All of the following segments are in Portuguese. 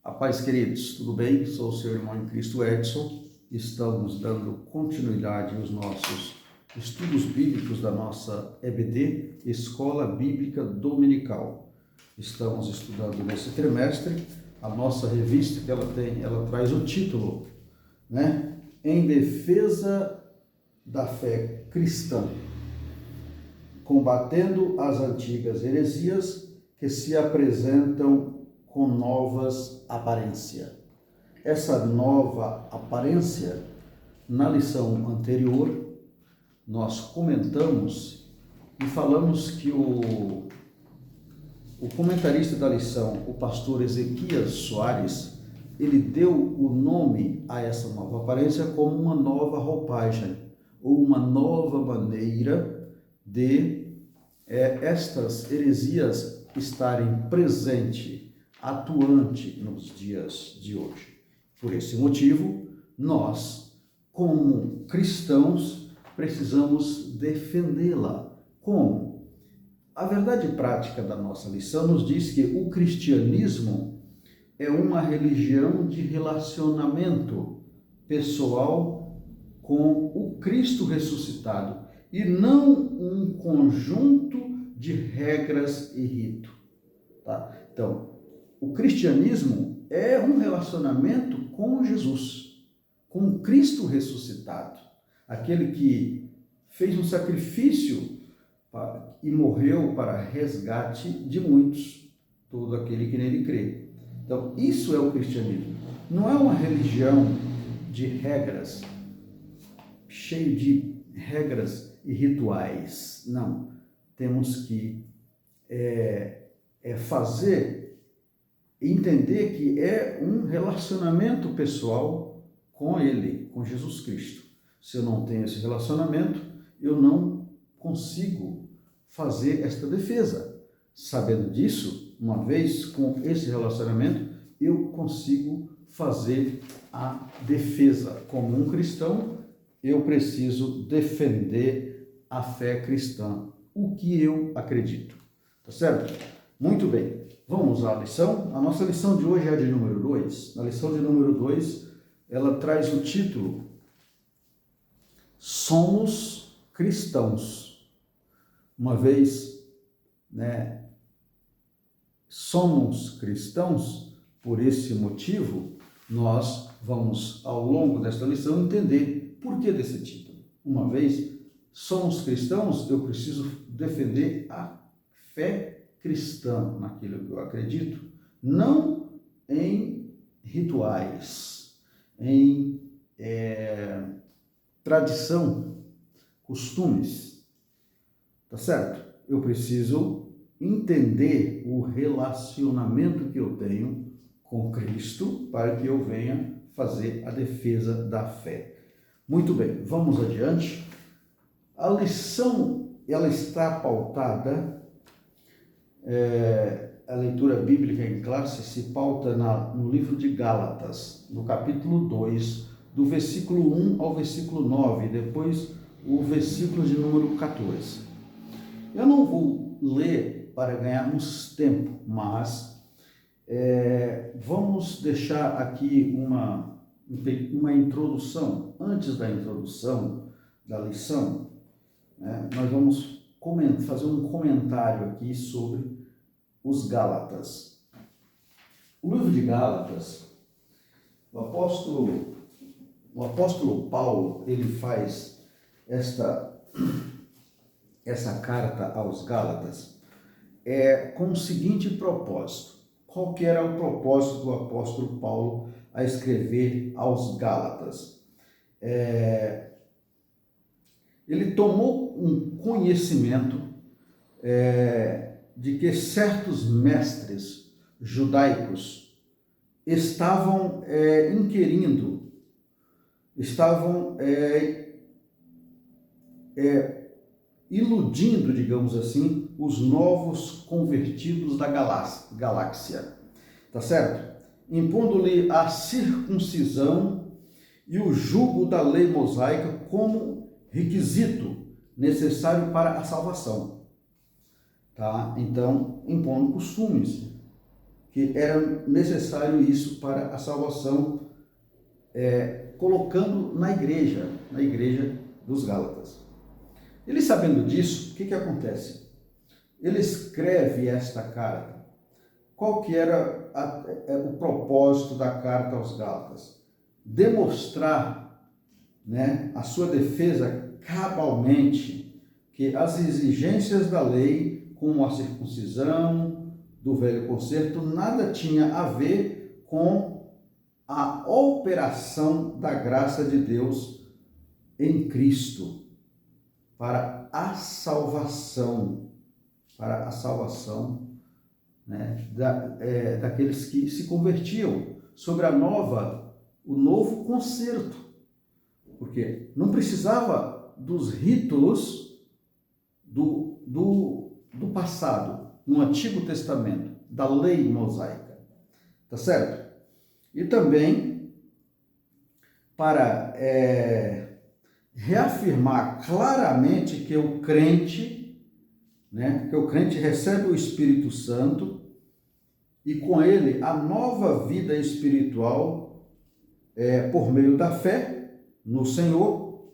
A paz, queridos, tudo bem? Sou o seu irmão em Cristo Edson. Estamos dando continuidade aos nossos estudos bíblicos da nossa EBD, Escola Bíblica Dominical. Estamos estudando nesse trimestre a nossa revista que ela traz o título, né? Em defesa da fé cristã, combatendo as antigas heresias que se apresentam com novas aparências. Essa nova aparência, na lição anterior, nós comentamos e falamos que o comentarista da lição, o pastor Ezequias Soares, ele deu o nome a essa nova aparência como uma nova roupagem, ou uma nova maneira de estas heresias estarem presentes, atuante nos dias de hoje. Por esse motivo, nós, como cristãos, precisamos defendê-la. Como? A verdade prática da nossa lição nos diz que o cristianismo é uma religião de relacionamento pessoal com o Cristo ressuscitado e não um conjunto de regras e rito. Tá? Então, o cristianismo é um relacionamento com Jesus, com Cristo ressuscitado, aquele que fez um sacrifício e morreu para resgate de muitos, todo aquele que nele crê. Então, isso é o cristianismo. Não é uma religião de regras, cheio de regras e rituais. Não. Temos que fazer, entender que é um relacionamento pessoal com Ele, com Jesus Cristo. Se eu não tenho esse relacionamento, eu não consigo fazer esta defesa. Sabendo disso, uma vez com esse relacionamento, eu consigo fazer a defesa. Como um cristão, eu preciso defender a fé cristã, o que eu acredito. Tá certo? Muito bem. Vamos à lição. A nossa lição de hoje é a de número 2. Na lição de número 2, ela traz o título Somos Cristãos. Uma vez, somos cristãos, por esse motivo, nós vamos, ao longo desta lição, entender por que desse título. Uma vez somos cristãos, eu preciso defender a fé cristã naquilo que eu acredito, não em rituais, em tradição, costumes, tá certo? Eu preciso entender o relacionamento que eu tenho com Cristo para que eu venha fazer a defesa da fé. Muito bem, vamos adiante. A lição, ela está pautada, a leitura bíblica em classe se pauta no livro de Gálatas, no capítulo 2, do versículo 1 ao versículo 9, depois o versículo de número 14. Eu não vou ler para ganharmos tempo, mas vamos deixar aqui uma introdução. Antes da introdução da lição, nós vamos fazer um comentário aqui sobre os Gálatas. O livro de Gálatas, o apóstolo Paulo, ele faz essa carta aos Gálatas com o seguinte propósito. Qual que era o propósito do apóstolo Paulo a escrever aos Gálatas? Ele tomou um conhecimento de que certos mestres judaicos estavam inquirindo, estavam iludindo, digamos assim, os novos convertidos da galáxia, tá certo? Impondo-lhe a circuncisão e o jugo da lei mosaica como requisito necessário para a salvação, tá? Então, impondo costumes que era necessário isso para a salvação, colocando na igreja dos Gálatas. Ele, sabendo disso, o que acontece? Ele escreve esta carta. Qual que era o propósito da carta aos Gálatas? Demonstrar, né, a sua defesa cabalmente, que as exigências da lei, como a circuncisão do velho concerto, nada tinha a ver com a operação da graça de Deus em Cristo para a salvação, né, daqueles que se convertiam sobre o novo concerto, porque não precisava dos ritos do passado, no Antigo Testamento, da lei mosaica, tá certo? E também para reafirmar claramente que o crente, né, recebe o Espírito Santo e com ele a nova vida espiritual por meio da fé no Senhor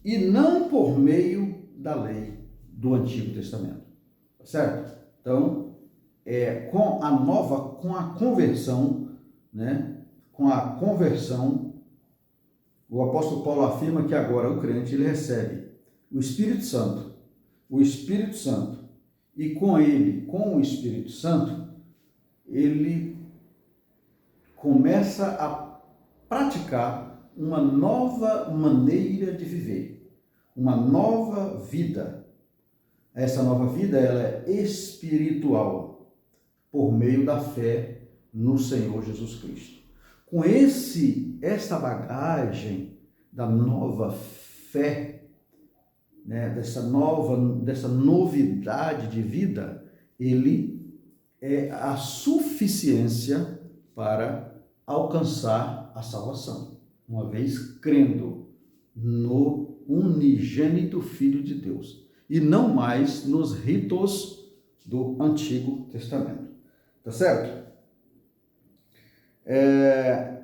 e não por meio da lei do Antigo Testamento, tá certo? Então, com a conversão, né, o apóstolo Paulo afirma que agora o crente ele recebe o Espírito Santo, e com o Espírito Santo, ele começa a praticar uma nova maneira de viver, uma nova vida. Essa nova vida ela é espiritual, por meio da fé no Senhor Jesus Cristo. Com essa bagagem da nova fé, né, dessa novidade de vida, ele é a suficiência para alcançar a salvação, uma vez crendo no unigênito Filho de Deus e não mais nos ritos do Antigo Testamento. Tá certo?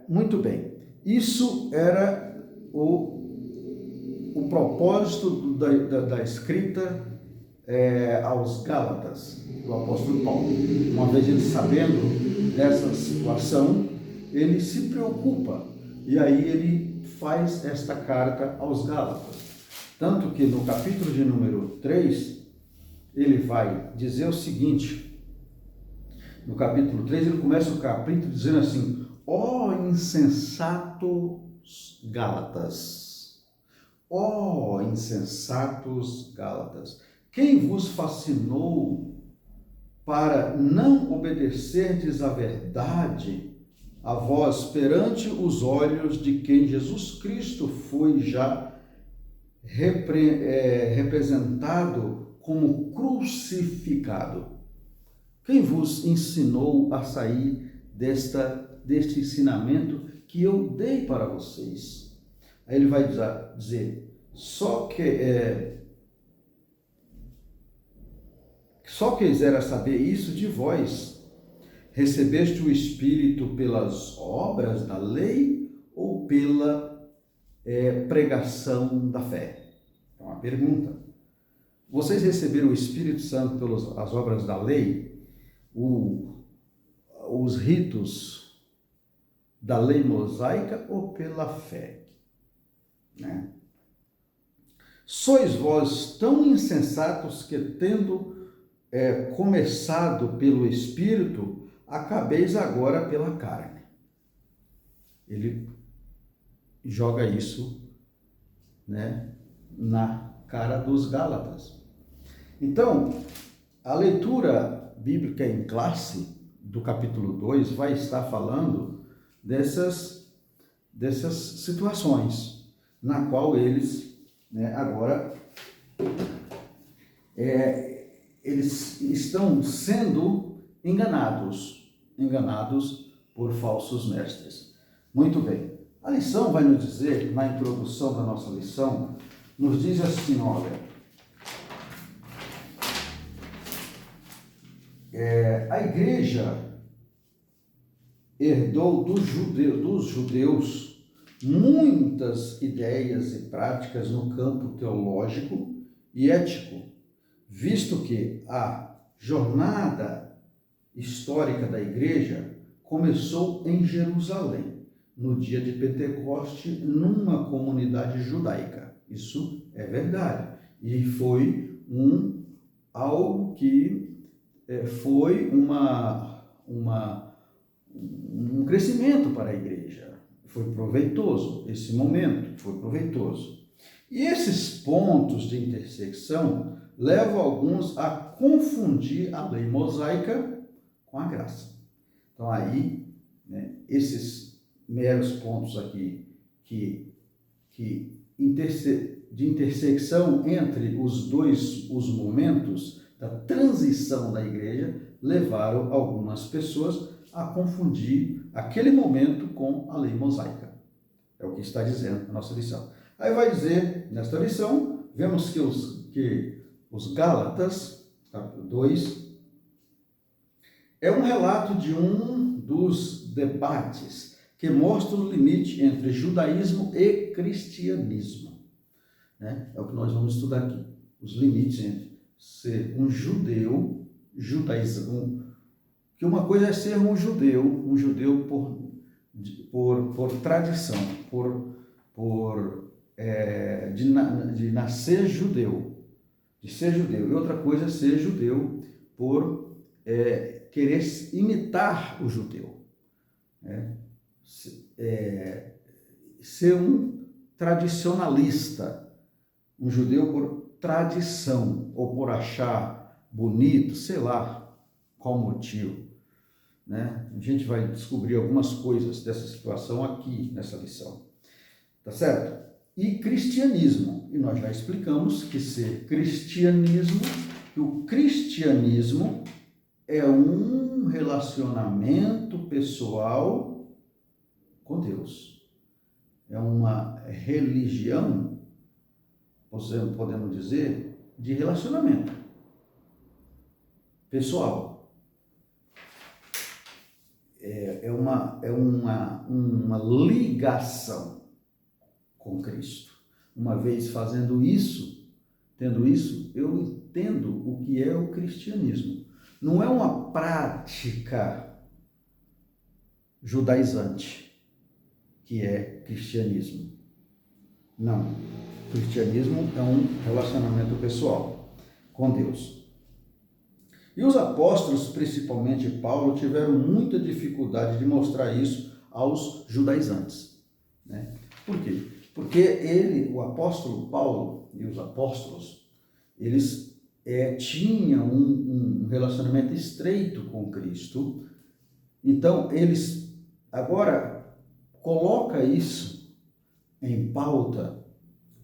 Muito bem. Isso era o propósito da escrita aos Gálatas, do apóstolo Paulo. Uma vez ele sabendo dessa situação, ele se preocupa e aí ele faz esta carta aos Gálatas. Tanto que no capítulo de número 3, ele vai dizer o seguinte. No capítulo 3, ele começa o capítulo dizendo assim: ó insensatos Gálatas, ó insensatos Gálatas, quem vos fascinou para não obedecerdes à verdade, a vós perante os olhos de quem Jesus Cristo foi já representado como crucificado? Quem vos ensinou a sair deste ensinamento que eu dei para vocês? Aí ele vai dizer, só quisera saber isso de vós. Recebeste o Espírito pelas obras da lei ou pela pregação da fé? É uma pergunta. Vocês receberam o Espírito Santo pelas obras da lei? Os ritos da lei mosaica ou pela fé, né? Sois vós tão insensatos que, tendo começado pelo Espírito, acabeis agora pela carne. Ele joga isso, né, na cara dos Gálatas. Então, a leitura bíblica em classe do capítulo 2 vai estar falando dessas situações na qual eles, né, agora eles estão sendo enganados por falsos mestres. Muito bem. A lição vai nos dizer, na introdução da nossa lição, nos diz assim, olha, a igreja herdou dos judeus muitas ideias e práticas no campo teológico e ético, visto que a jornada histórica da igreja começou em Jerusalém, no dia de Pentecoste, numa comunidade judaica. Isso é verdade. E foi algo que foi um crescimento para a igreja. Foi proveitoso, esse momento foi proveitoso. E esses pontos de intersecção levam alguns a confundir a lei mosaica com a graça. Então aí, né, esses meros pontos aqui de intersecção entre os momentos da transição da igreja levaram algumas pessoas a confundir aquele momento com a lei mosaica. É o que está dizendo a nossa lição. Aí vai dizer, nesta lição, vemos que os Gálatas, capítulo 2, é um relato de um dos debates que mostra o limite entre judaísmo e cristianismo. Né? É o que nós vamos estudar aqui. Os limites entre ser um judeu, judaizante, que uma coisa é ser um judeu por tradição, de nascer judeu, de ser judeu. E outra coisa é ser judeu por querer imitar o judeu. Ser um tradicionalista, um judeu por tradição, ou por achar bonito, sei lá qual motivo. Né? A gente vai descobrir algumas coisas dessa situação aqui nessa lição, tá certo? E cristianismo, e nós já explicamos que o cristianismo é um relacionamento pessoal com Deus, é uma religião, podemos dizer, de relacionamento pessoal. É uma ligação com Cristo. Uma vez fazendo isso, tendo isso, eu entendo o que é o cristianismo. Não é uma prática judaizante que é cristianismo. Não. O cristianismo é um relacionamento pessoal com Deus. E os apóstolos, principalmente Paulo, tiveram muita dificuldade de mostrar isso aos judaizantes. Né? Por quê? Porque o apóstolo Paulo e os apóstolos, eles tinham um relacionamento estreito com Cristo. Então, eles agora colocam isso em pauta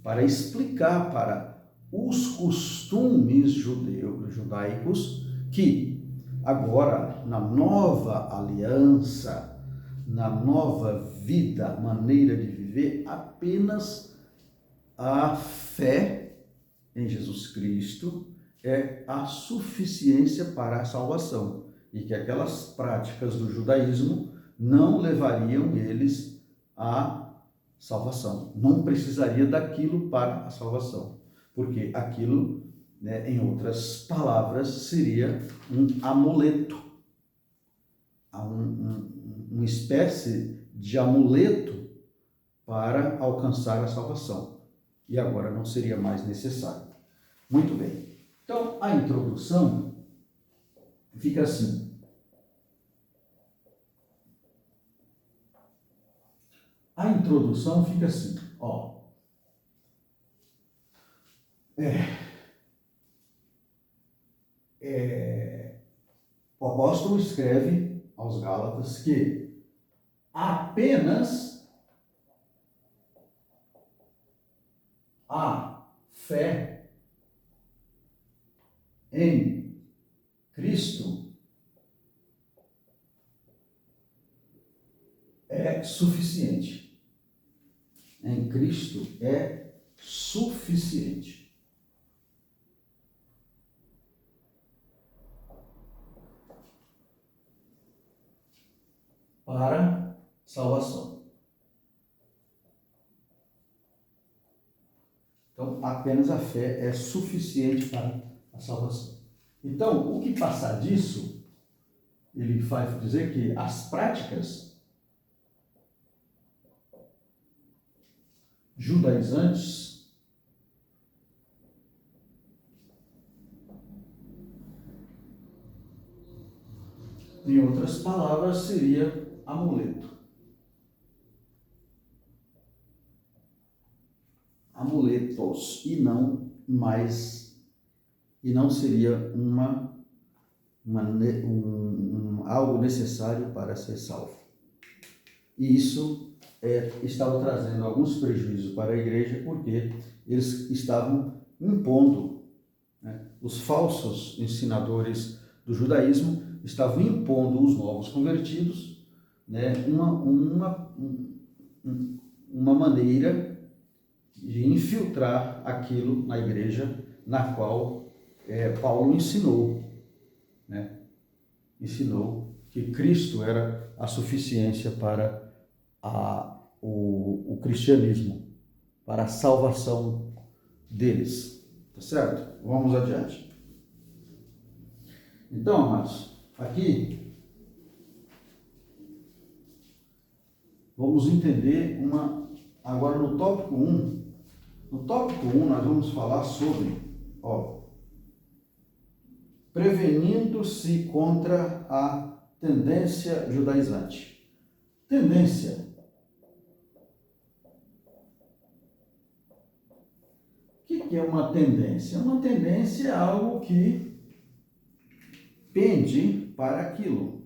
para explicar para os costumes judaicos que agora, na nova aliança, na nova vida, maneira de viver, apenas a fé em Jesus Cristo é a suficiência para a salvação, e que aquelas práticas do judaísmo não levariam eles à salvação. Não precisaria daquilo para a salvação, porque aquilo, né, em outras palavras, seria um amuleto, uma espécie de amuleto para alcançar a salvação. E agora não seria mais necessário. Muito bem. Então, a introdução fica assim. A introdução fica assim, ó. O apóstolo escreve aos Gálatas que apenas a fé em Cristo é suficiente. Em Cristo é suficiente. para salvação. Então, apenas a fé é suficiente para a salvação. Então, o que passar disso, ele vai dizer que as práticas judaizantes em outras palavras, seria amuleto. Amuletos, e não seria algo necessário para ser salvo. E isso estava trazendo alguns prejuízos para a igreja, porque eles estavam impondo, né, os falsos ensinadores do judaísmo estavam impondo os novos convertidos, né, uma maneira de infiltrar aquilo na igreja na qual Paulo ensinou, né? Ensinou que Cristo era a suficiência para o cristianismo, para a salvação deles. Tá certo? Vamos adiante. Então, amados, aqui vamos entender agora no tópico 1. No tópico 1 nós vamos falar sobre, prevenindo-se contra a tendência judaizante. Tendência. O que é uma tendência? Uma tendência é algo que pende para aquilo,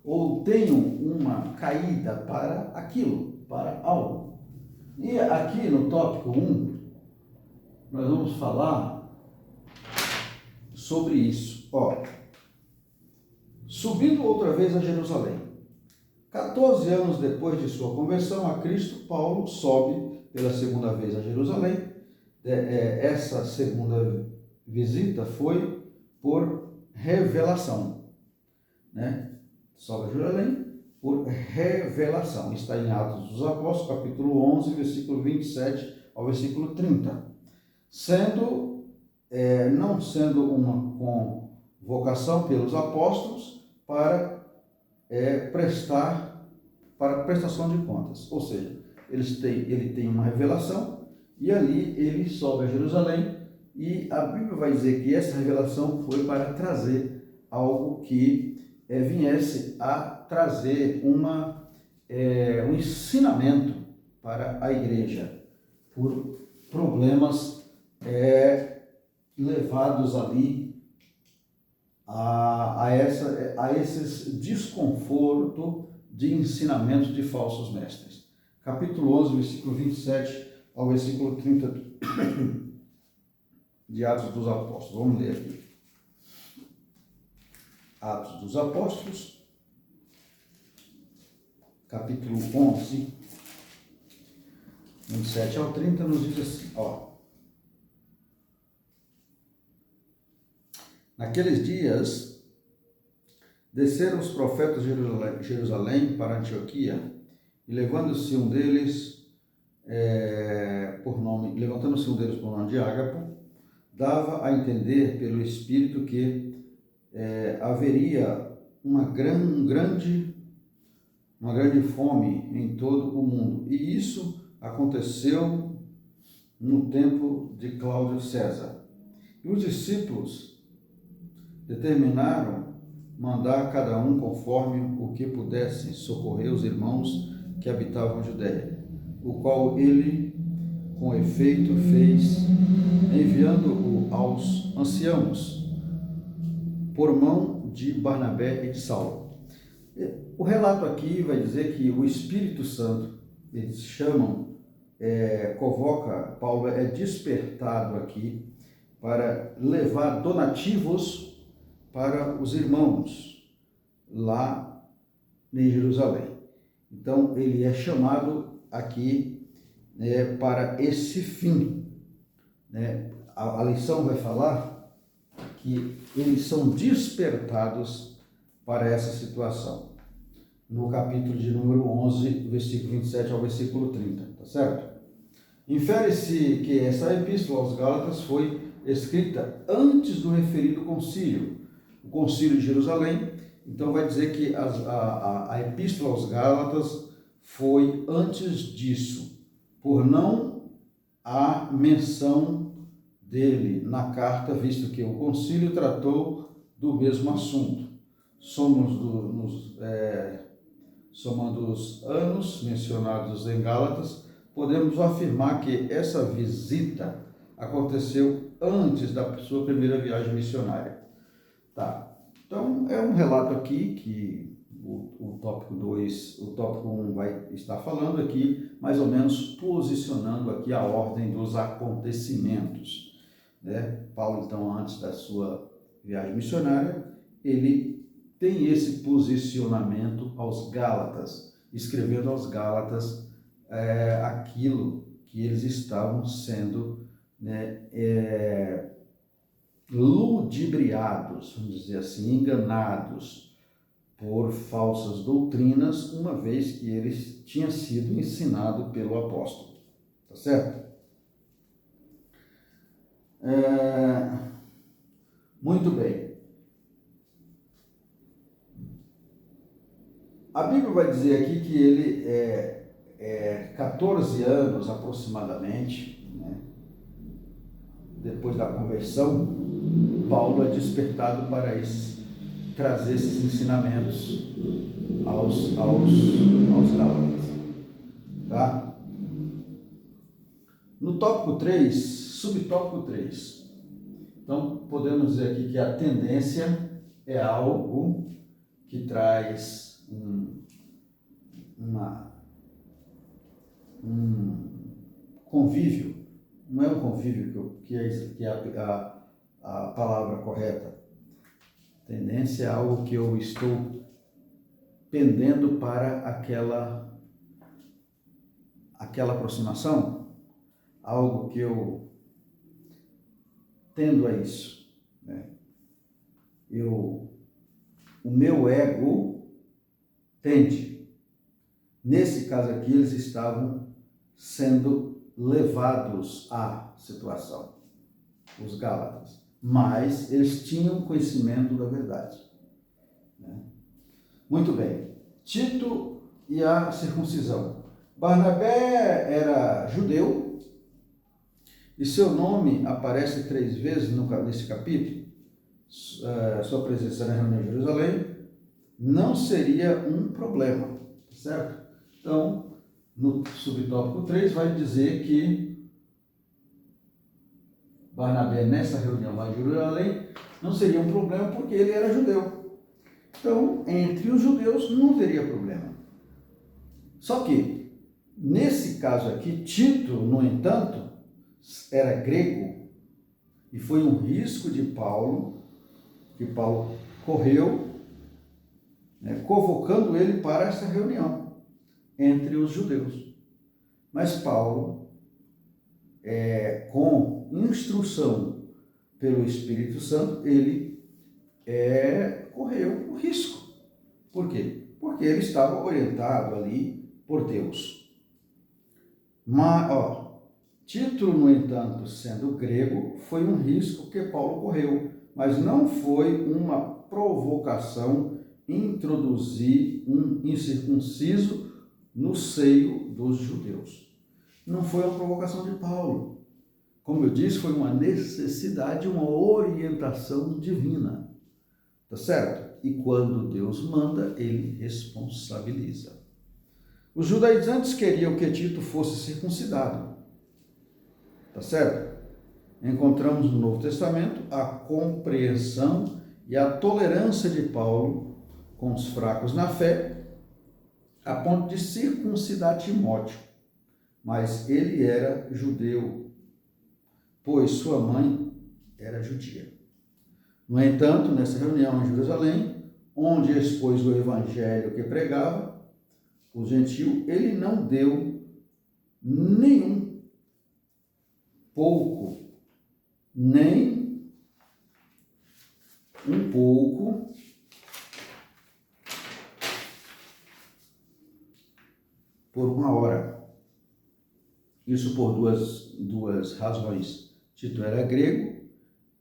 ou tem uma caída para aquilo, para algo. E aqui no tópico 1, nós vamos falar sobre isso. Subindo outra vez a Jerusalém. 14 anos depois de sua conversão a Cristo, Paulo sobe pela segunda vez a Jerusalém. Essa segunda visita foi por revelação, né? Sobe a Jerusalém por revelação. Está em Atos dos Apóstolos, capítulo 11, versículo 27 ao versículo 30. Não sendo uma convocação pelos apóstolos para prestação de contas. Ou seja, ele tem uma revelação e ali ele sobe a Jerusalém, e a Bíblia vai dizer que essa revelação foi para trazer algo que viesse a trazer um ensinamento para a igreja por problemas levados ali a esses desconforto de ensinamento de falsos mestres. Capítulo 11, versículo 27 ao versículo 30 de Atos dos Apóstolos. Vamos ler aqui. Atos dos Apóstolos, capítulo 11, 27 ao 30, nos diz assim, Naqueles dias, desceram os profetas de Jerusalém para Antioquia, e levantando-se um deles por nome de Ágapo, dava a entender pelo Espírito que haveria uma grande fome em todo o mundo. E isso aconteceu no tempo de Cláudio César. E os discípulos determinaram mandar cada um conforme o que pudesse socorrer os irmãos que habitavam a Judéia, o qual ele, com efeito, fez, enviando-o aos anciãos, por mão de Barnabé e de Saulo. O relato aqui vai dizer que o Espírito Santo, eles chamam, convoca, Paulo é despertado aqui para levar donativos para os irmãos lá em Jerusalém. Então, ele é chamado aqui para esse fim, né? A lição vai falar que eles são despertados para essa situação. no capítulo de número 11, versículo 27 ao versículo 30, tá certo? Infere-se que essa epístola aos Gálatas foi escrita antes do referido concílio, o concílio de Jerusalém. Então vai dizer que a epístola aos Gálatas foi antes disso, por não há menção dele na carta, visto que o concílio tratou do mesmo assunto. Somando os anos mencionados em Gálatas, podemos afirmar que essa visita aconteceu antes da sua primeira viagem missionária. Tá. Então, é um relato aqui que o tópico 2, o tópico 1 vai estar falando aqui, mais ou menos posicionando aqui a ordem dos acontecimentos, né? Paulo, então, antes da sua viagem missionária, ele tem esse posicionamento aos Gálatas, escrevendo aos Gálatas aquilo que eles estavam sendo, né, ludibriados, vamos dizer assim, enganados por falsas doutrinas, uma vez que eles tinham sido ensinados pelo apóstolo. Tá certo? Muito bem. A Bíblia vai dizer aqui que ele 14 anos aproximadamente, né, depois da conversão, Paulo é despertado para trazer esses ensinamentos aos Gálatas. Tá? No tópico 3, subtópico 3, então podemos dizer aqui que a tendência é algo que traz um convívio, não é um convívio que é a palavra correta. Tendência é algo que eu estou pendendo para aquela aproximação, algo que eu tendo a isso, né? O meu ego tende. Nesse caso aqui, eles estavam sendo levados à situação, os Gálatas, mas eles tinham conhecimento da verdade, né? Muito bem. Tito e a circuncisão. Barnabé era judeu e seu nome aparece 3 vezes nesse capítulo. Sua presença na reunião de Jerusalém não seria um problema, certo? Então, no subtópico 3 vai dizer que Barnabé, nessa reunião lá em Jerusalém, não seria um problema porque ele era judeu. Então, entre os judeus não teria problema. Só que, nesse caso aqui, Tito, no entanto, era grego e foi um risco de Paulo, que Paulo correu, né, convocando ele para essa reunião entre os judeus. Mas Paulo, com instrução pelo Espírito Santo, ele correu o risco. Por quê? Porque ele estava orientado ali por Deus. Mas, Tito, no entanto, sendo grego, foi um risco que Paulo correu, mas não foi uma provocação introduzir um incircunciso no seio dos judeus. Não foi uma provocação de Paulo. Como eu disse, foi uma necessidade, uma orientação divina. Tá certo? E quando Deus manda, ele responsabiliza. Os judaizantes queriam que Tito fosse circuncidado. Tá certo? Encontramos no Novo Testamento a compreensão e a tolerância de Paulo com os fracos na fé, a ponto de circuncidar Timóteo. Mas ele era judeu, pois sua mãe era judia. No entanto, nessa reunião em Jerusalém, onde expôs o evangelho que pregava, o gentio, ele não deu nenhum pouco, nem um pouco por 1 hora. Isso por duas razões. Tito era grego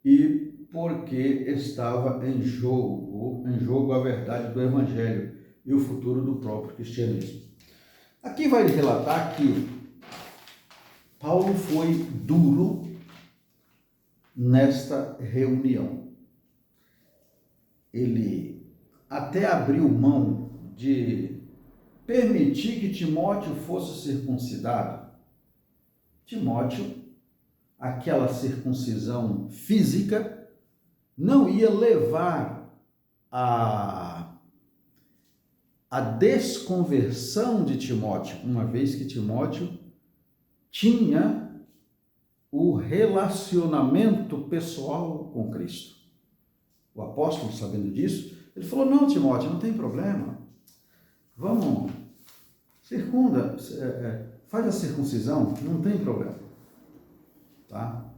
e porque estava em jogo a verdade do Evangelho e o futuro do próprio cristianismo. Aqui vai relatar que Paulo foi duro nesta reunião. Ele até abriu mão de permitir que Timóteo fosse circuncidado. Timóteo, aquela circuncisão física, não ia levar a desconversão de Timóteo, uma vez que Timóteo tinha o relacionamento pessoal com Cristo. O apóstolo, sabendo disso, ele falou: não, Timóteo, não tem problema. Vamos, circunda, faz a circuncisão, não tem problema. Tá?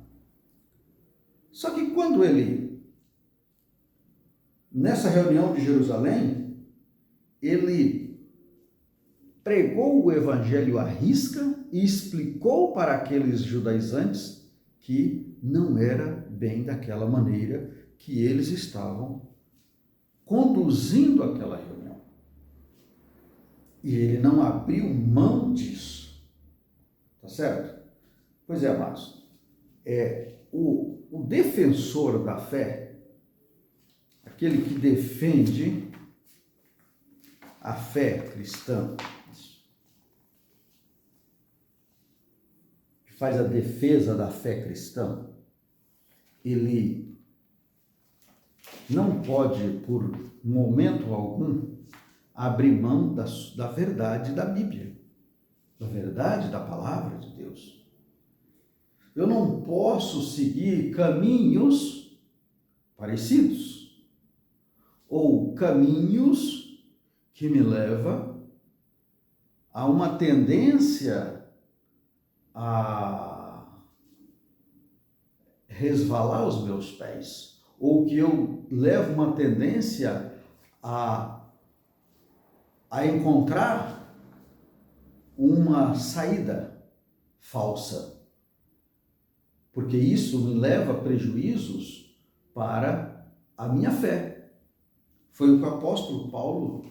Só que quando ele, nessa reunião de Jerusalém, ele pregou o evangelho à risca e explicou para aqueles judaizantes que não era bem daquela maneira que eles estavam conduzindo aquela reunião. E ele não abriu mão disso. Tá certo? Pois é, amados. O defensor da fé, aquele que defende a fé cristã, que faz a defesa da fé cristã, ele não pode, por momento algum, abrir mão da verdade da Bíblia, da verdade da palavra de Deus. Eu não posso seguir caminhos parecidos ou caminhos que me levam a uma tendência a resvalar os meus pés, ou que eu levo uma tendência a encontrar uma saída falsa, porque isso me leva a prejuízos para a minha fé. Foi o que o apóstolo Paulo,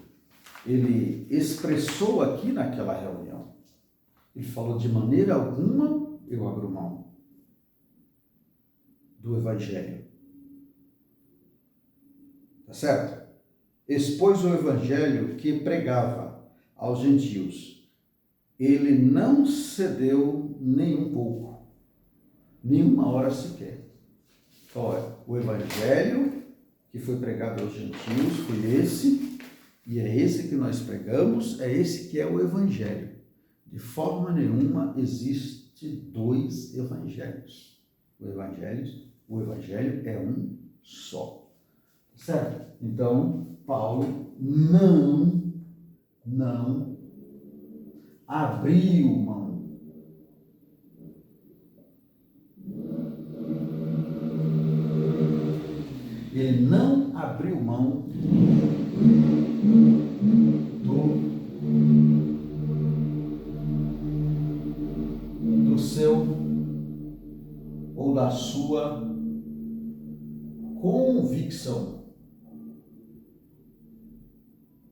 ele expressou aqui naquela reunião. Ele falou: de maneira alguma eu abro mão do evangelho. Tá certo? Expôs o evangelho que pregava aos gentios. Ele não cedeu nem um pouco, nenhuma hora sequer. Olha, o evangelho que foi pregado aos gentios foi esse, e é esse que nós pregamos, é esse que é o evangelho. De forma nenhuma existe dois evangelhos. O evangelho é um só. Certo? Então, Paulo não abriu mão. Ele não abriu mão do seu ou da sua convicção,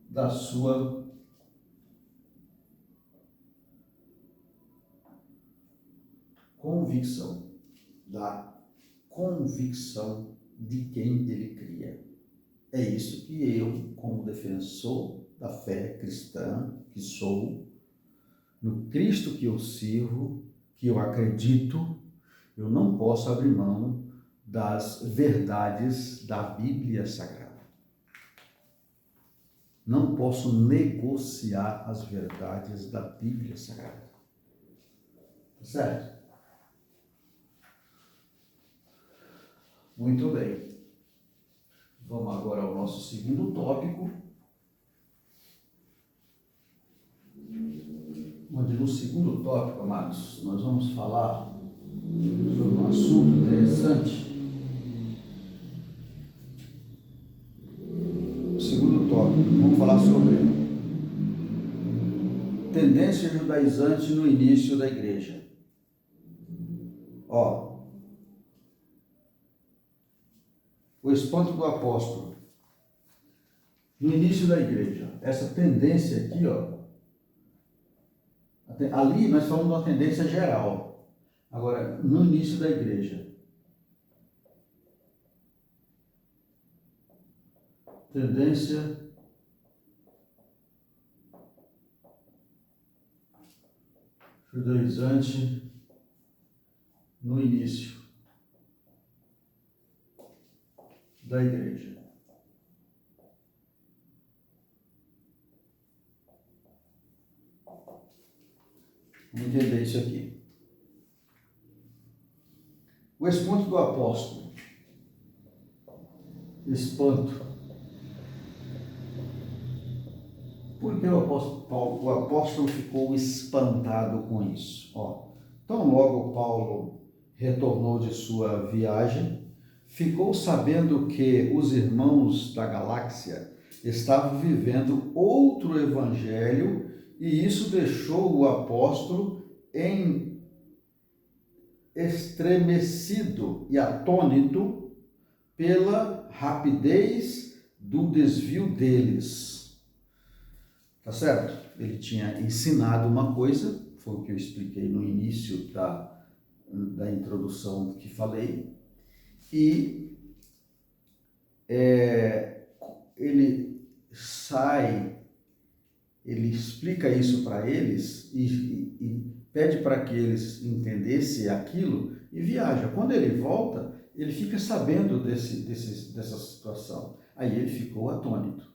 da sua convicção, da convicção de quem ele cria. É isso que eu, como defensor da fé cristã que sou, no Cristo que eu sirvo, que eu acredito, eu não posso abrir mão das verdades da Bíblia Sagrada. Não posso negociar as verdades da Bíblia Sagrada. Certo? Muito bem. Vamos agora ao nosso segundo tópico, onde no segundo tópico, amados, nós vamos falar sobre um assunto interessante. O segundo tópico, vamos falar sobre tendência judaizante no início da igreja. Ó, o espanto do apóstolo no início da igreja. Essa tendência aqui, ó, ali nós falamos de uma tendência geral. Agora, no início da igreja, tendência judaizante no início da igreja. Vamos entender isso aqui. O espanto do apóstolo. Espanto. Por que o apóstolo ficou espantado com isso? Ó, tão logo Paulo retornou de sua viagem, ficou sabendo que os irmãos da galáxia estavam vivendo outro evangelho, e isso deixou o apóstolo estremecido e atônito pela rapidez do desvio deles. Tá certo? Ele tinha ensinado uma coisa, foi o que eu expliquei no início da introdução que falei, e ele explica isso para eles e pede para que eles entendessem aquilo e viaja. Quando ele volta, ele fica sabendo dessa situação. Aí ele ficou atônito.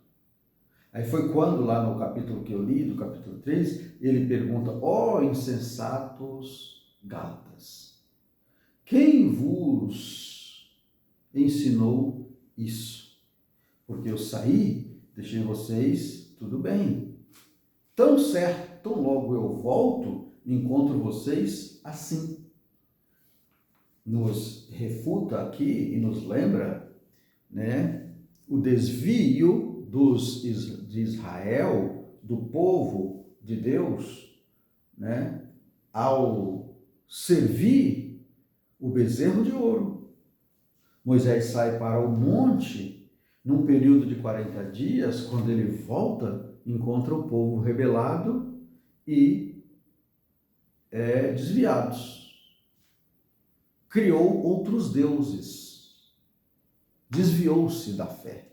Aí foi quando, lá no capítulo que eu li, do capítulo 3, ele pergunta: ó insensatos Gálatas, quem vos ensinou isso? Porque eu saí, deixei vocês, tudo bem. Tão certo, tão logo eu volto, encontro vocês assim. Nos refuta aqui e nos lembra, né, o desvio de Israel, do povo de Deus, né, ao servir o bezerro de ouro. Moisés sai para o monte num período de 40 dias, quando ele volta, encontra o povo rebelado e desviados. Criou outros deuses, desviou-se da fé.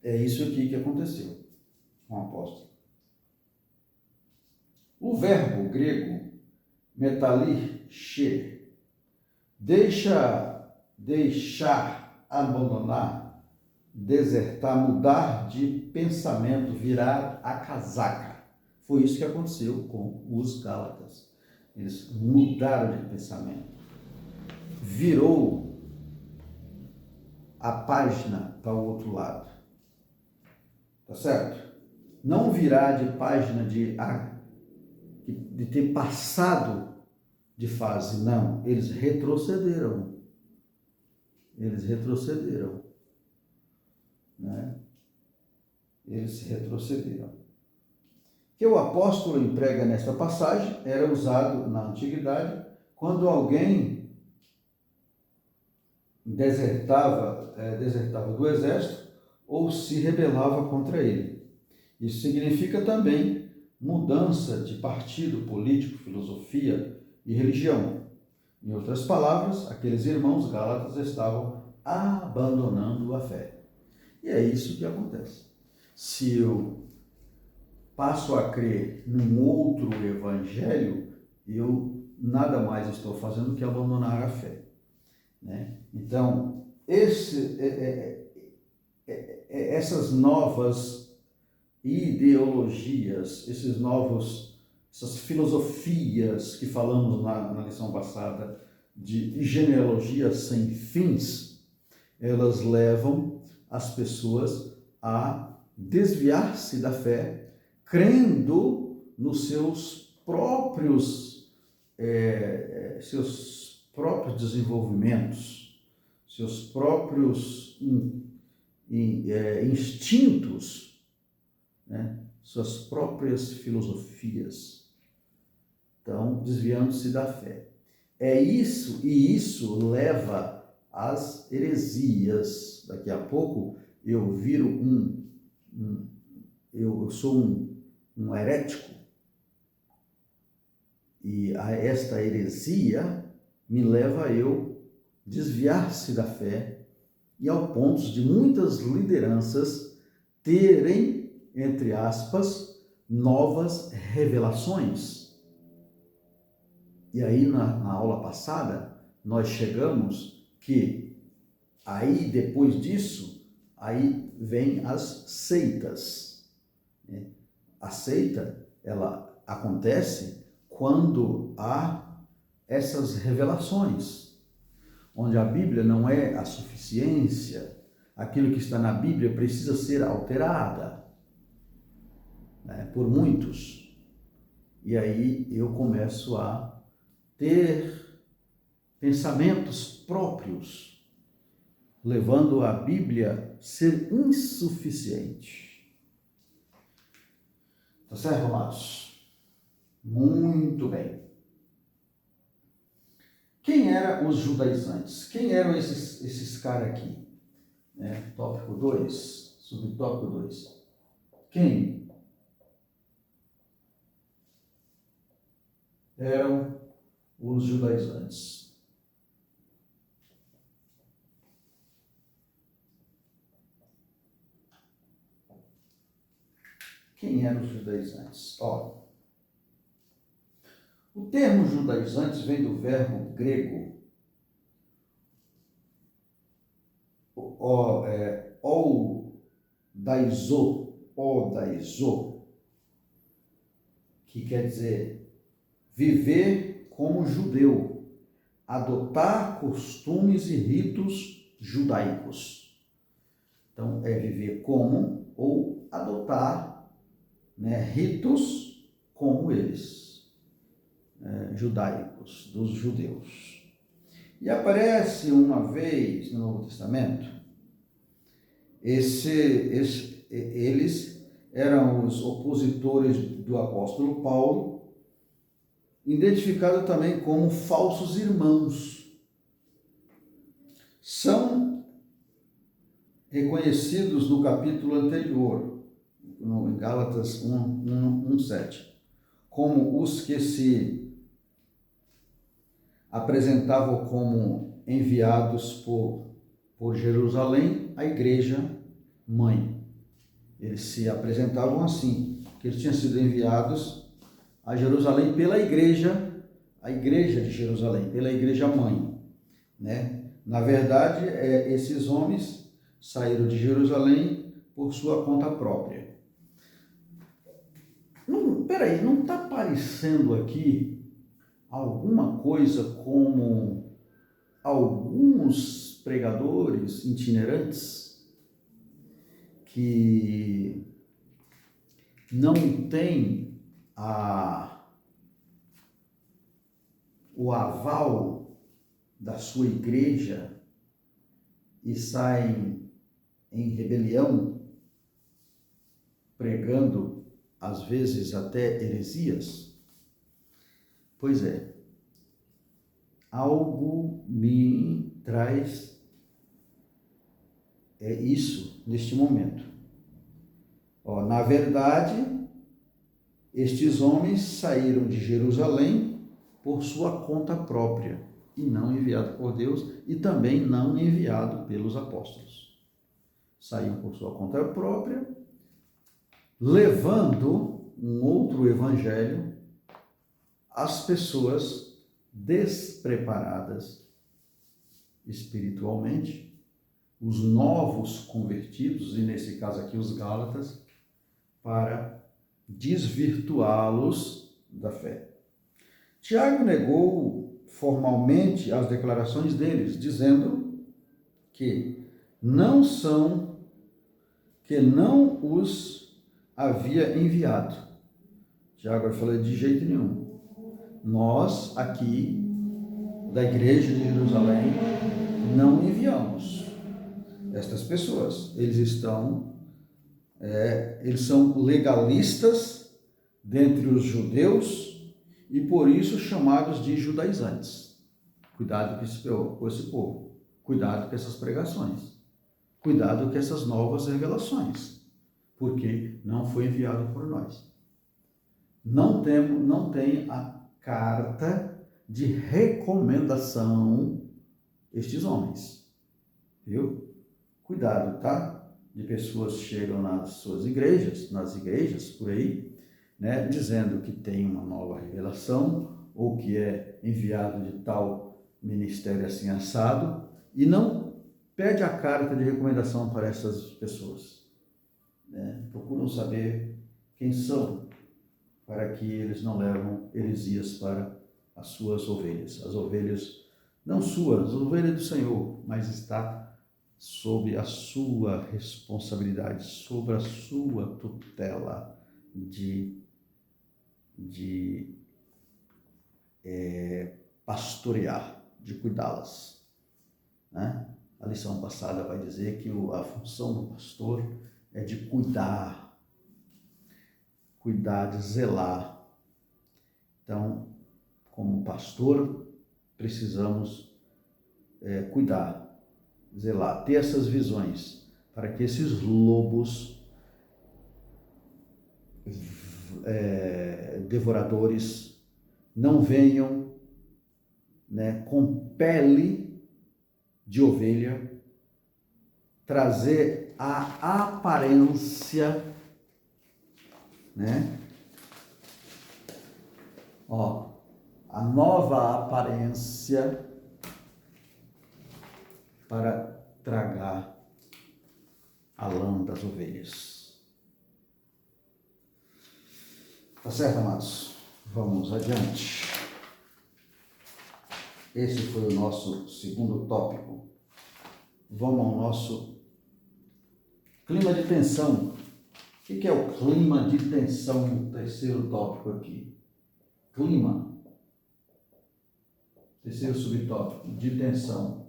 É isso aqui que aconteceu com o apóstolo. O verbo grego metalische, deixar, abandonar, desertar, mudar de pensamento, virar a casaca. Foi isso que aconteceu com os Gálatas. Eles mudaram de pensamento. Virou a página para o outro lado. Tá certo? Não virar de página de ter passado de fase, não. Eles retrocederam. Né? Eles retrocederam. O que o apóstolo emprega nesta passagem era usado na antiguidade quando alguém desertava do exército ou se rebelava contra ele. Isso significa também mudança de partido político, filosofia e religião. Em outras palavras, aqueles irmãos gálatas estavam abandonando a fé. E é isso que acontece. Se eu passo a crer num outro evangelho, eu nada mais estou fazendo que abandonar a fé. Né? Então, essas novas ideologias, essas filosofias que falamos na lição passada de genealogia sem fins, elas levam as pessoas a desviar-se da fé, crendo nos seus próprios desenvolvimentos, seus próprios instintos, né? suas próprias filosofias. Estão desviando-se da fé. É isso, e isso leva às heresias. Daqui a pouco eu viro eu sou um herético, e a esta heresia me leva a eu desviar-se da fé e ao ponto de muitas lideranças terem, entre aspas, novas revelações. E aí na aula passada nós chegamos que aí depois disso, aí vem as seitas. A seita, ela acontece quando há essas revelações, onde a Bíblia não é a suficiência, aquilo que está na Bíblia precisa ser alterada, né, por muitos. E aí eu começo a ter pensamentos próprios, levando a Bíblia a ser insuficiente. Tá certo, amados? Muito bem. Quem eram os judaizantes? Quem eram esses caras aqui? Tópico 2, subtópico 2. Quem eram os judaizantes? Quem eram os judaizantes? O termo judaizantes vem do verbo grego odaizo, que quer dizer viver como judeu, adotar costumes e ritos judaicos. Então, é viver como ou adotar, ritos como eles, judaicos, dos judeus. E aparece uma vez no Novo Testamento, eles eram os opositores do apóstolo Paulo, identificado também como falsos irmãos. São reconhecidos no capítulo anterior, em Gálatas 1:7, como os que se apresentavam como enviados por Jerusalém, a igreja mãe. Eles se apresentavam assim, que eles tinham sido enviados a Jerusalém pela igreja, a igreja de Jerusalém, pela igreja mãe, Na verdade, esses homens saíram de Jerusalém por sua conta própria. Peraí, não está aparecendo aqui alguma coisa como alguns pregadores itinerantes que não têm o aval da sua igreja e saem em rebelião, pregando às vezes até heresias? Pois é, algo me traz isso neste momento. Na verdade, estes homens saíram de Jerusalém por sua conta própria e não enviado por Deus e também não enviado pelos apóstolos. Saíram por sua conta própria, levando um outro evangelho às pessoas despreparadas espiritualmente, os novos convertidos, e nesse caso aqui os gálatas, para desvirtuá-los da fé. Tiago negou formalmente as declarações deles, dizendo que não os havia enviado. Tiago falou: de jeito nenhum. Nós aqui, da igreja de Jerusalém, não enviamos estas pessoas. Eles estão Eles são legalistas dentre os judeus e por isso chamados de judaizantes. Cuidado com esse povo, cuidado com essas pregações, cuidado com essas novas revelações, porque não foi enviado por nós. Não tem a carta de recomendação estes homens, viu? Cuidado, tá? De pessoas que chegam nas igrejas por aí, né, dizendo que tem uma nova revelação ou que é enviado de tal ministério assim assado e não pede a carta de recomendação para essas pessoas, né? Procuram saber quem são para que eles não levam heresias para as suas ovelhas. As ovelhas, não suas, as ovelhas do Senhor, mas está sob a sua responsabilidade, sob a sua tutela de pastorear, de cuidá-las, né? A lição passada vai dizer que a função do pastor é de cuidar, de zelar. Então, como pastor, precisamos cuidar, zelar, ter essas visões, para que esses lobos devoradores não venham, né, com pele de ovelha, trazer a aparência, né? A nova aparência para tragar a lã das ovelhas. Tá certo, amados? Vamos adiante. Esse foi o nosso segundo tópico. Vamos ao nosso clima de tensão. O que é o clima de tensão no terceiro tópico aqui? Clima. Terceiro subtópico, de tensão.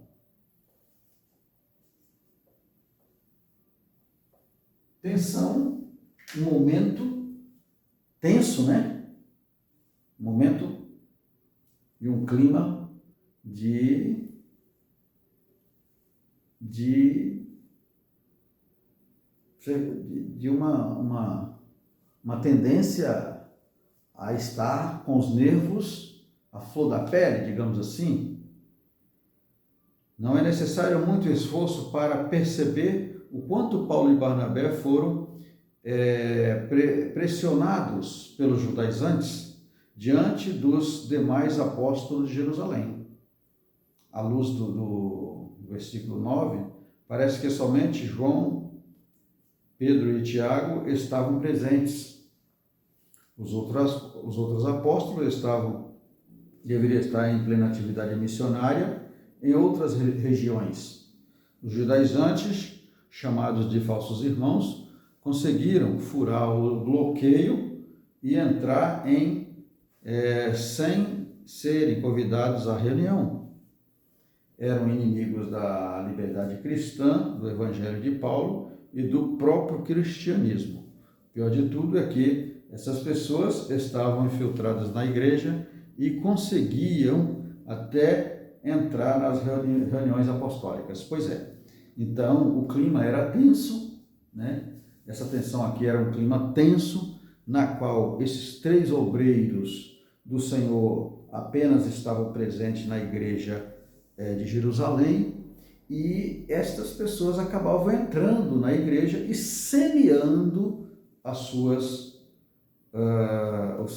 Tensão, um momento tenso, né? Um momento e um clima de uma tendência a estar com os nervos à flor da pele, digamos assim. Não é necessário muito esforço para perceber o quanto Paulo e Barnabé foram pressionados pelos judaizantes diante dos demais apóstolos de Jerusalém. À luz do versículo 9, parece que somente João, Pedro e Tiago estavam presentes. Os outros apóstolos deveriam estar em plena atividade missionária em outras regiões. Os judaizantes, chamados de falsos irmãos, conseguiram furar o bloqueio e entrar sem serem convidados à reunião. Eram inimigos da liberdade cristã, do evangelho de Paulo e do próprio cristianismo. O pior de tudo é que essas pessoas estavam infiltradas na igreja e conseguiam até entrar nas reuniões apostólicas. Pois é, então o clima era tenso, né? Essa tensão aqui era um clima tenso, na qual esses 3 obreiros do Senhor apenas estavam presentes na igreja de Jerusalém, e estas pessoas acabavam entrando na igreja e semeando os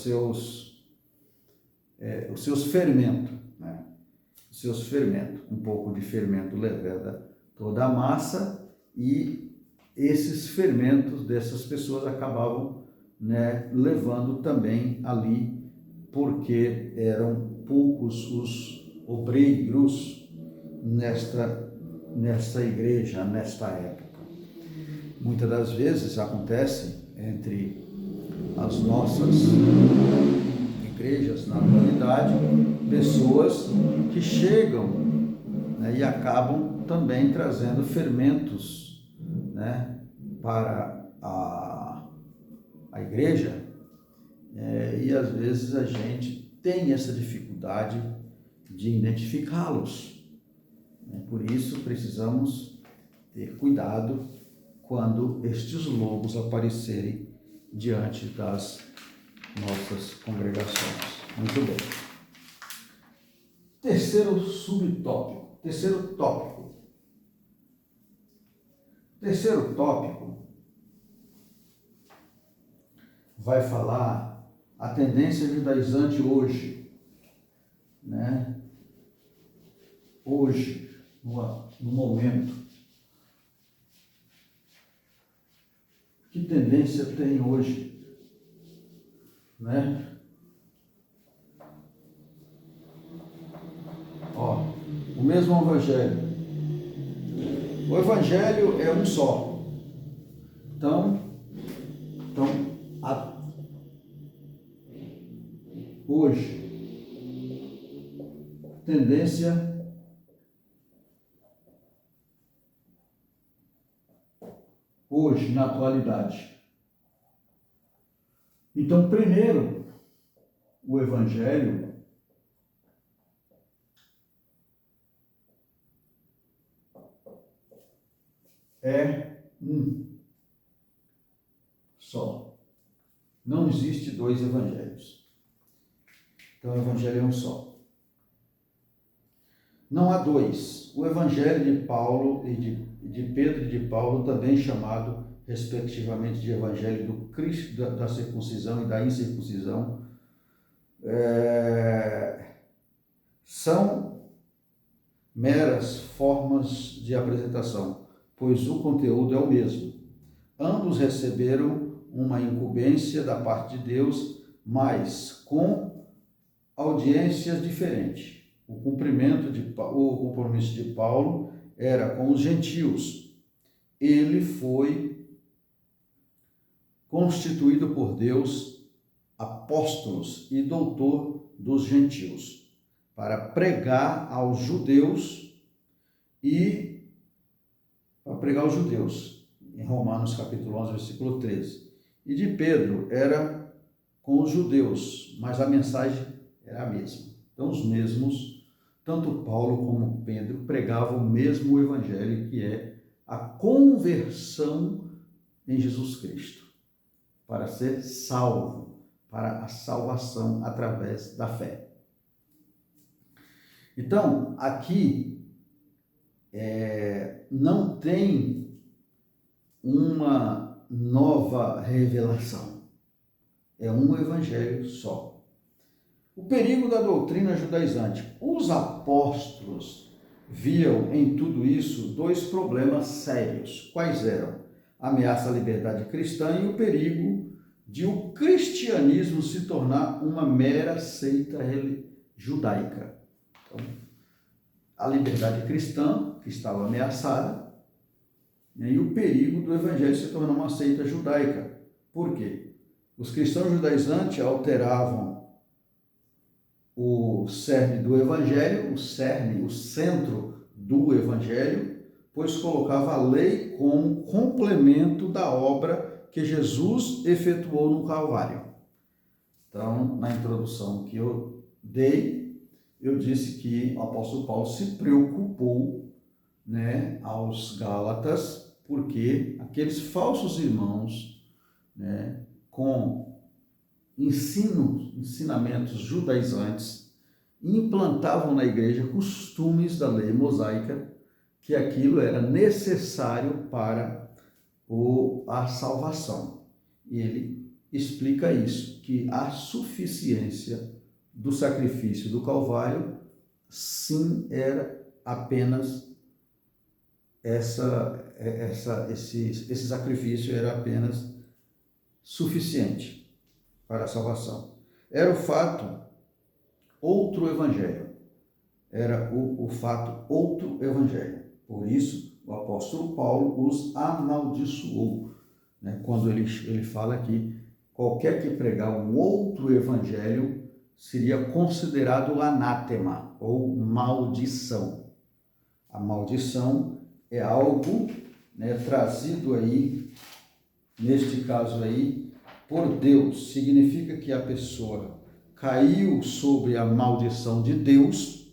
seus fermentos, né? Os seus fermentos, um pouco de fermento leveda toda a massa, e esses fermentos dessas pessoas acabavam, né, levando também ali, porque eram poucos os obreiros nesta igreja, nesta época. Muitas das vezes acontece entre as nossas igrejas na atualidade, pessoas que chegam, né, e acabam também trazendo fermentos, né, para a igreja, e às vezes a gente tem essa dificuldade de identificá-los. Por isso precisamos ter cuidado quando estes lobos aparecerem diante das nossas congregações. Muito bem. Terceiro subtópico. Terceiro tópico vai falar a tendência judaizante hoje, né? Hoje, no momento. Que tendência tem hoje, né? O mesmo evangelho. O evangelho é um só. Então hoje, tendência hoje, na atualidade. Então, primeiro, o evangelho é um só. Não existe dois evangelhos. Então, o evangelho é um só. Não há dois. O evangelho de Paulo e de Pedro e de Paulo, também chamado, respectivamente, de evangelho do Cristo, da circuncisão e da incircuncisão, são meras formas de apresentação, pois o conteúdo é o mesmo. Ambos receberam uma incumbência da parte de Deus, mas com audiências diferentes. O compromisso de Paulo era com os gentios. Ele foi constituído por Deus apóstolos e doutor dos gentios, para pregar aos judeus em Romanos capítulo 11, versículo 13. E de Pedro era com os judeus, mas a mensagem era a mesma. Então os mesmos, tanto Paulo como Pedro, pregavam o mesmo evangelho, que é a conversão em Jesus Cristo, para ser salvo, para a salvação através da fé. Então, aqui não tem uma nova revelação, é um evangelho só. O perigo da doutrina judaizante. Os apóstolos viam em tudo isso dois problemas sérios. Quais eram? A ameaça à liberdade cristã e o perigo de o cristianismo se tornar uma mera seita judaica. Então, a liberdade cristã, que estava ameaçada, e o perigo do evangelho se tornar uma seita judaica. Por quê? Os cristãos judaizantes alteravam o cerne do evangelho, o centro do evangelho, pois colocava a lei como complemento da obra que Jesus efetuou no Calvário. Então, na introdução que eu dei, eu disse que o apóstolo Paulo se preocupou, aos Gálatas, porque aqueles falsos irmãos, com ensinamentos judaizantes, implantavam na igreja costumes da lei mosaica, que aquilo era necessário para a salvação. E ele explica isso, que a suficiência do sacrifício do Calvário, sim, era apenas esse sacrifício era apenas suficiente para a salvação. Era o fato outro evangelho. Era o fato outro evangelho. Por isso, o apóstolo Paulo os amaldiçoou, quando ele fala que qualquer que pregar um outro evangelho seria considerado anátema ou maldição. A maldição é algo trazido aí neste caso aí, por Deus, significa que a pessoa caiu sobre a maldição de Deus,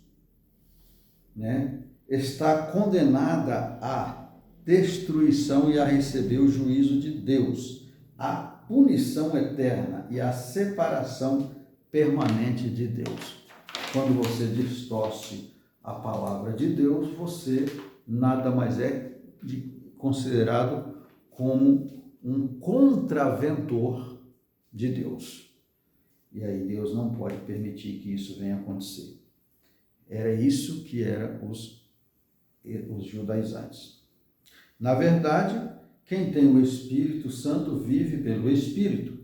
né? Está condenada à destruição e a receber o juízo de Deus, a punição eterna e a separação permanente de Deus. Quando você distorce a palavra de Deus, você nada mais é considerado como um contraventor de Deus. E aí Deus não pode permitir que isso venha acontecer. Era isso que eram os judaizantes. Na verdade, quem tem o Espírito Santo vive pelo Espírito.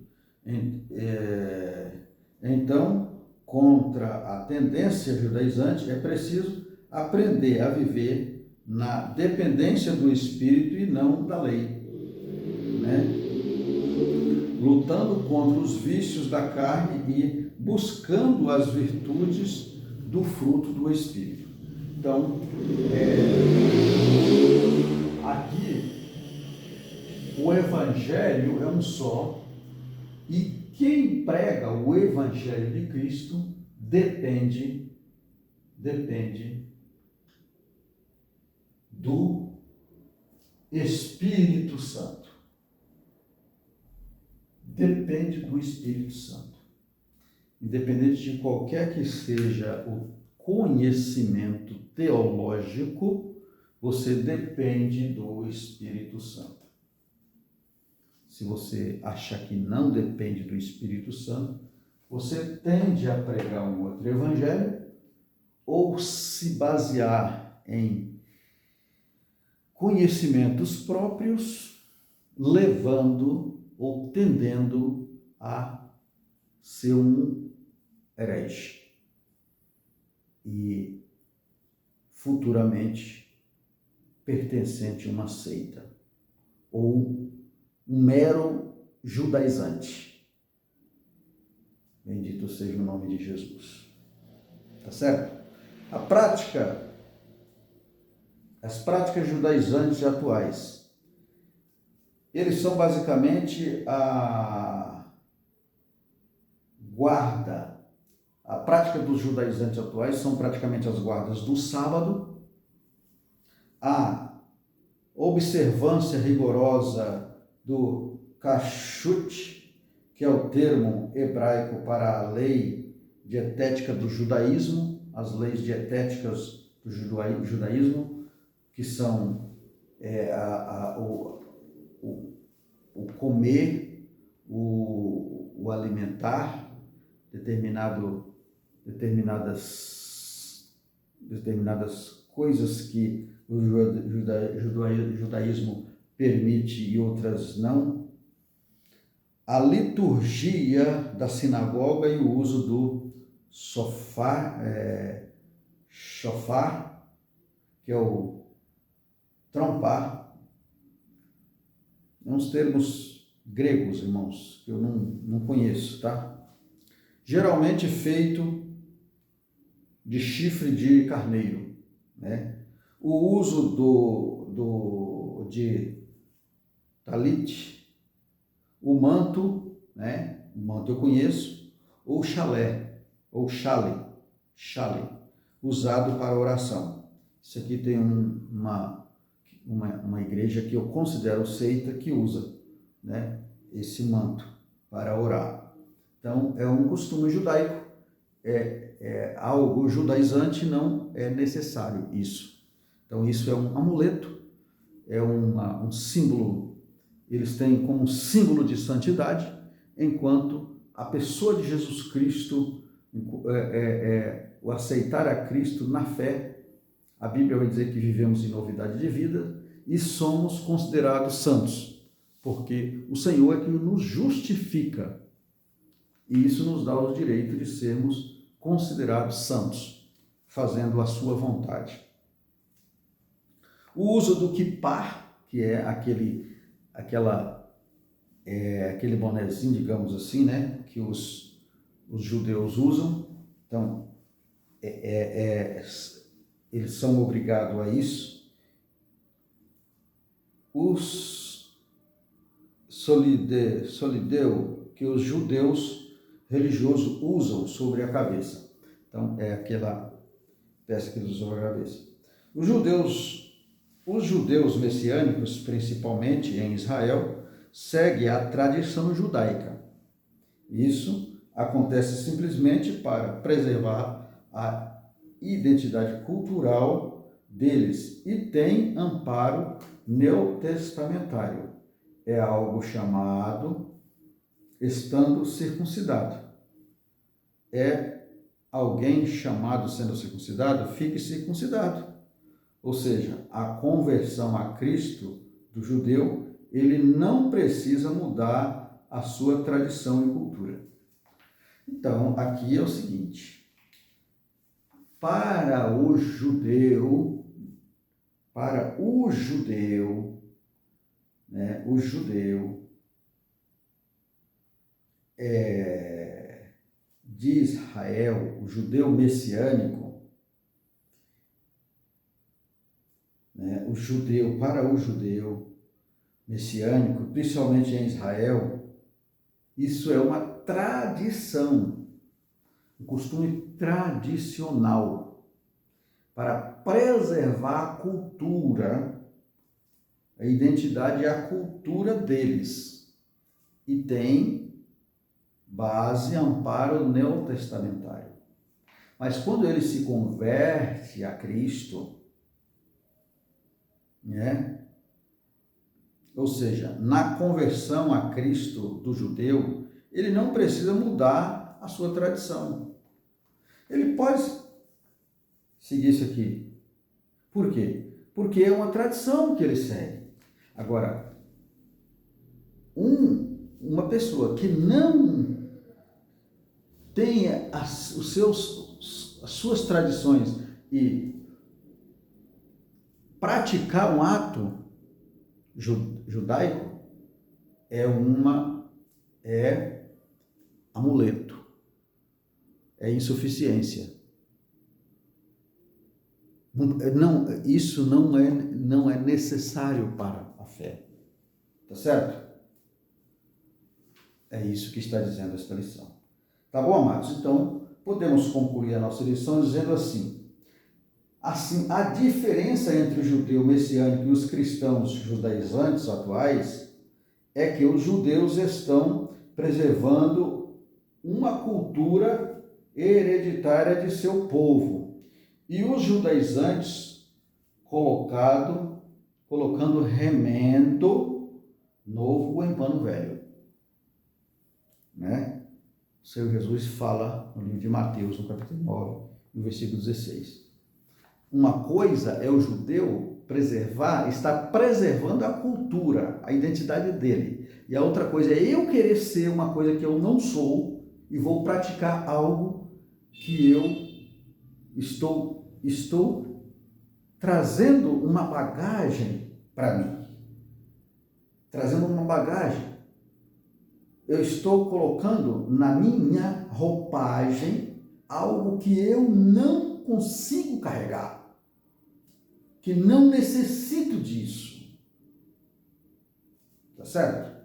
Então, contra a tendência judaizante, é preciso aprender a viver na dependência do Espírito e não da lei, né? Lutando contra os vícios da carne e buscando as virtudes do fruto do Espírito. Então, aqui o Evangelho é um só, e quem prega o Evangelho de Cristo depende do Espírito Santo. Depende do Espírito Santo. Independente de qualquer que seja o conhecimento teológico, você depende do Espírito Santo. Se você achar que não depende do Espírito Santo, você tende a pregar um outro evangelho ou se basear em conhecimentos próprios, levando ou tendendo a ser um herege e futuramente pertencente a uma seita ou um mero judaizante. Bendito seja o nome de Jesus. Tá certo? As práticas judaizantes atuais, eles são basicamente a guarda. A prática dos judaizantes atuais são praticamente as guardas do sábado, a observância rigorosa do kashrut, que é o termo hebraico para a lei dietética do judaísmo, as leis dietéticas do judaísmo, que são o comer, o alimentar, determinadas coisas que o judaísmo permite e outras não. A liturgia da sinagoga e o uso do shofar, que é o trompar. Uns termos gregos, irmãos, que eu não conheço, tá? Geralmente feito de chifre de carneiro, né? O uso de talit, o manto, né? O manto eu conheço, ou chalé, ou chale, usado para oração. Isso aqui tem uma igreja que eu considero seita que usa, né, esse manto para orar. Então, é um costume judaico, algo judaizante, não é necessário isso. Então, isso é um amuleto, é um símbolo, eles têm como símbolo de santidade, enquanto a pessoa de Jesus Cristo, o aceitar a Cristo na fé, a Bíblia vai dizer que vivemos em novidade de vida e somos considerados santos, porque o Senhor é que nos justifica. E isso nos dá o direito de sermos considerados santos, fazendo a sua vontade. O uso do kippah, que é aquele bonezinho, digamos assim, né, que os judeus usam. Então, eles são obrigados a isso. solideu que os judeus religiosos usam sobre a cabeça. Então, é aquela peça que eles usam sobre a cabeça. Os judeus messiânicos, principalmente em Israel, seguem a tradição judaica. Isso acontece simplesmente para preservar a identidade cultural deles e tem amparo neotestamentário. É algo chamado estando circuncidado. É alguém chamado sendo circuncidado, fique circuncidado. Ou seja, a conversão a Cristo do judeu, ele não precisa mudar a sua tradição e cultura. Então, aqui é o seguinte: para o judeu, né, o judeu de Israel, o judeu messiânico, né, para o judeu messiânico, principalmente em Israel, isso é uma tradição, um costume tradicional para preservar a cultura, a identidade e a cultura deles. E tem base, amparo neotestamentário. Mas quando ele se converte a Cristo, né? Ou seja, na conversão a Cristo do judeu, ele não precisa mudar a sua tradição. Ele pode seguir isso aqui. Por quê? Porque é uma tradição que ele segue. Agora, uma pessoa que não tenha as suas tradições e praticar um ato judaico é amuleto, é insuficiência. Isso não é necessário para a fé. Tá certo? É isso que está dizendo esta lição. Tá bom, amados? Então, podemos concluir a nossa lição dizendo assim, a diferença entre o judeu messiânico e os cristãos judaizantes atuais é que os judeus estão preservando uma cultura hereditária de seu povo e os judaizantes colocando remendo novo em pano velho, né? O Senhor Jesus fala no livro de Mateus, no capítulo 9, no versículo 16. Uma coisa é o judeu estar preservando a cultura, a identidade dele. E a outra coisa é eu querer ser uma coisa que eu não sou e vou praticar algo que eu estou trazendo uma bagagem para mim. Trazendo uma bagagem. Eu estou colocando na minha roupagem algo que eu não consigo carregar, que não necessito disso. Tá certo?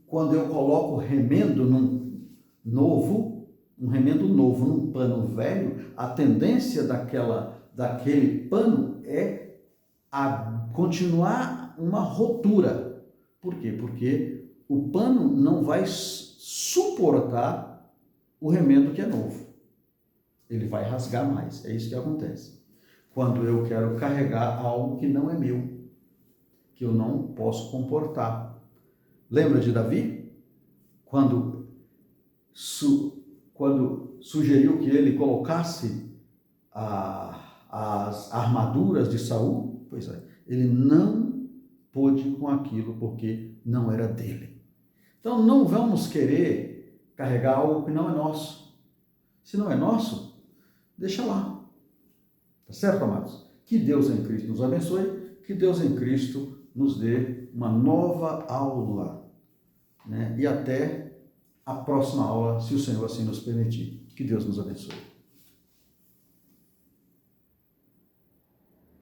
Quando eu coloco remendo um remendo novo num pano velho, a tendência daquele pano é a continuar uma rotura. Por quê? Porque o pano não vai suportar o remendo que é novo. Ele vai rasgar mais. É isso que acontece. Quando eu quero carregar algo que não é meu, que eu não posso comportar. Lembra de Davi? Quando sugeriu que ele colocasse as armaduras de Saul? Pois é, ele não pôde com aquilo porque não era dele. Então não vamos querer carregar algo que não é nosso. Se não é nosso, deixa lá. Tá certo, amados? Que Deus em Cristo nos abençoe, que Deus em Cristo nos dê uma nova aula, né? E até a próxima aula, se o Senhor assim nos permitir. Que Deus nos abençoe.